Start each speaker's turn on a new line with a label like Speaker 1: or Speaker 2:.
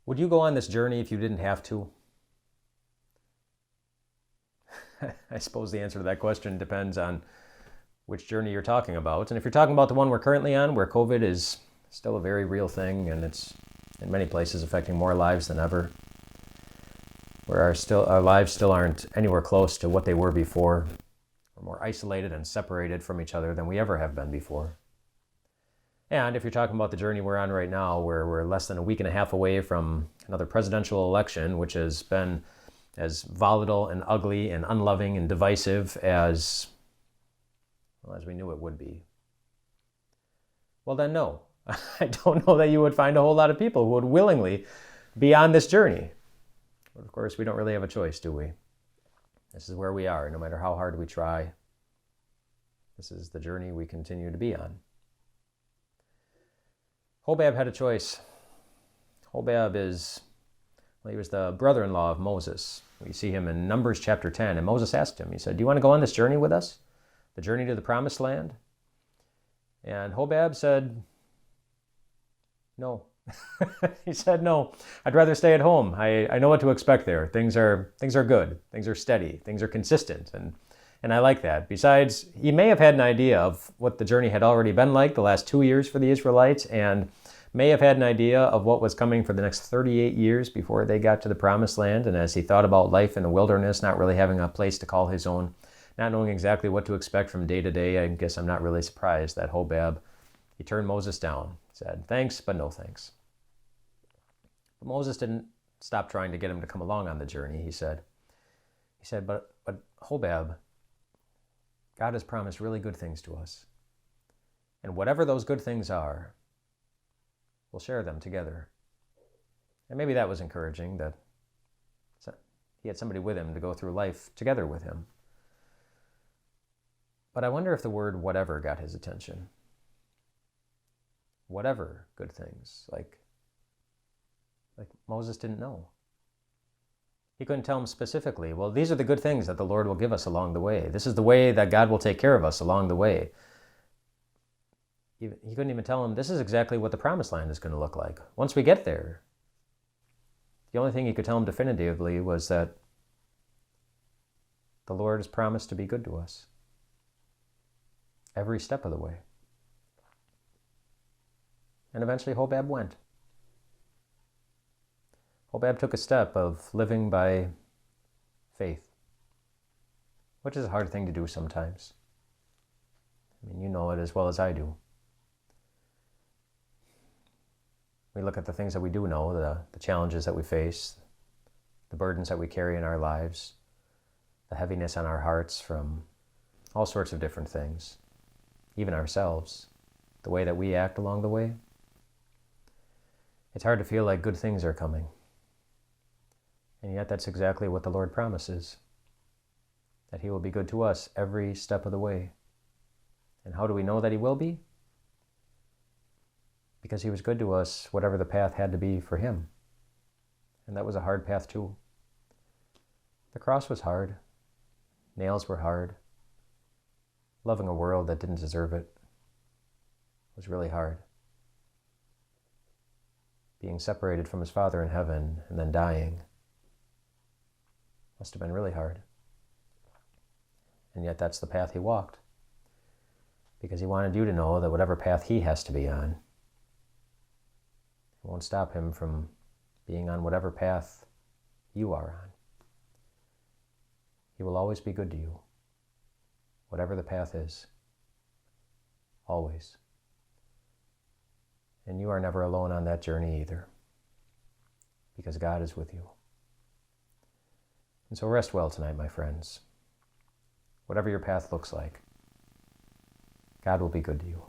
Speaker 1: Would you go on this journey if you didn't have to? I suppose the answer to that question depends on which journey you're talking about. And if you're talking about the one we're currently on, where COVID is still a very real thing and it's in many places affecting more lives than ever, where our lives still aren't anywhere close to what they were before, we're more isolated and separated from each other than we ever have been before. And if you're talking about the journey we're on right now, where we're less than a week and a half away from another presidential election, which has been as volatile and ugly and unloving and divisive as we knew it would be, well then no. I don't know that you would find a whole lot of people who would willingly be on this journey. But of course, we don't really have a choice, do we? This is where we are, no matter how hard we try. This is the journey we continue to be on. Hobab had a choice. Hobab he was the brother-in-law of Moses. We see him in Numbers chapter 10, and Moses asked him, he said, "Do you want to go on this journey with us? The journey to the promised land?" And Hobab said, "No." He said, "No, I'd rather stay at home. I know what to expect there. Things are good. Things are steady. Things are consistent. And I like that." Besides, he may have had an idea of what the journey had already been like the last 2 years for the Israelites, and may have had an idea of what was coming for the next 38 years before they got to the promised land. And as he thought about life in the wilderness, not really having a place to call his own, not knowing exactly what to expect from day to day, I guess I'm not really surprised that Hobab, he turned Moses down, said, "Thanks, but no thanks." But Moses didn't stop trying to get him to come along on the journey. He said, but Hobab, God has promised really good things to us. And whatever those good things are, we'll share them together. And maybe that was encouraging, that he had somebody with him to go through life together with him. But I wonder if the word whatever got his attention. Whatever good things, like Moses didn't know. He couldn't tell him specifically, well, these are the good things that the Lord will give us along the way. This is the way that God will take care of us along the way. He couldn't even tell him, this is exactly what the promised land is going to look like once we get there. The only thing he could tell him definitively was that the Lord has promised to be good to us every step of the way. And eventually Hobab went. Hobab took a step of living by faith, which is a hard thing to do sometimes. I mean, you know it as well as I do. We look at the things that we do know, the challenges that we face, the burdens that we carry in our lives, the heaviness on our hearts from all sorts of different things, even ourselves, the way that we act along the way. It's hard to feel like good things are coming. And yet that's exactly what the Lord promises, that he will be good to us every step of the way. And how do we know that he will be? Because he was good to us, whatever the path had to be for him. And that was a hard path too. The cross was hard. Nails were hard. Loving a world that didn't deserve it was really hard. Being separated from his Father in heaven and then dying must have been really hard. And yet that's the path he walked, because he wanted you to know that whatever path he has to be on, it won't stop him from being on whatever path you are on. He will always be good to you, whatever the path is, always. And you are never alone on that journey either, because God is with you. And so rest well tonight, my friends. Whatever your path looks like, God will be good to you.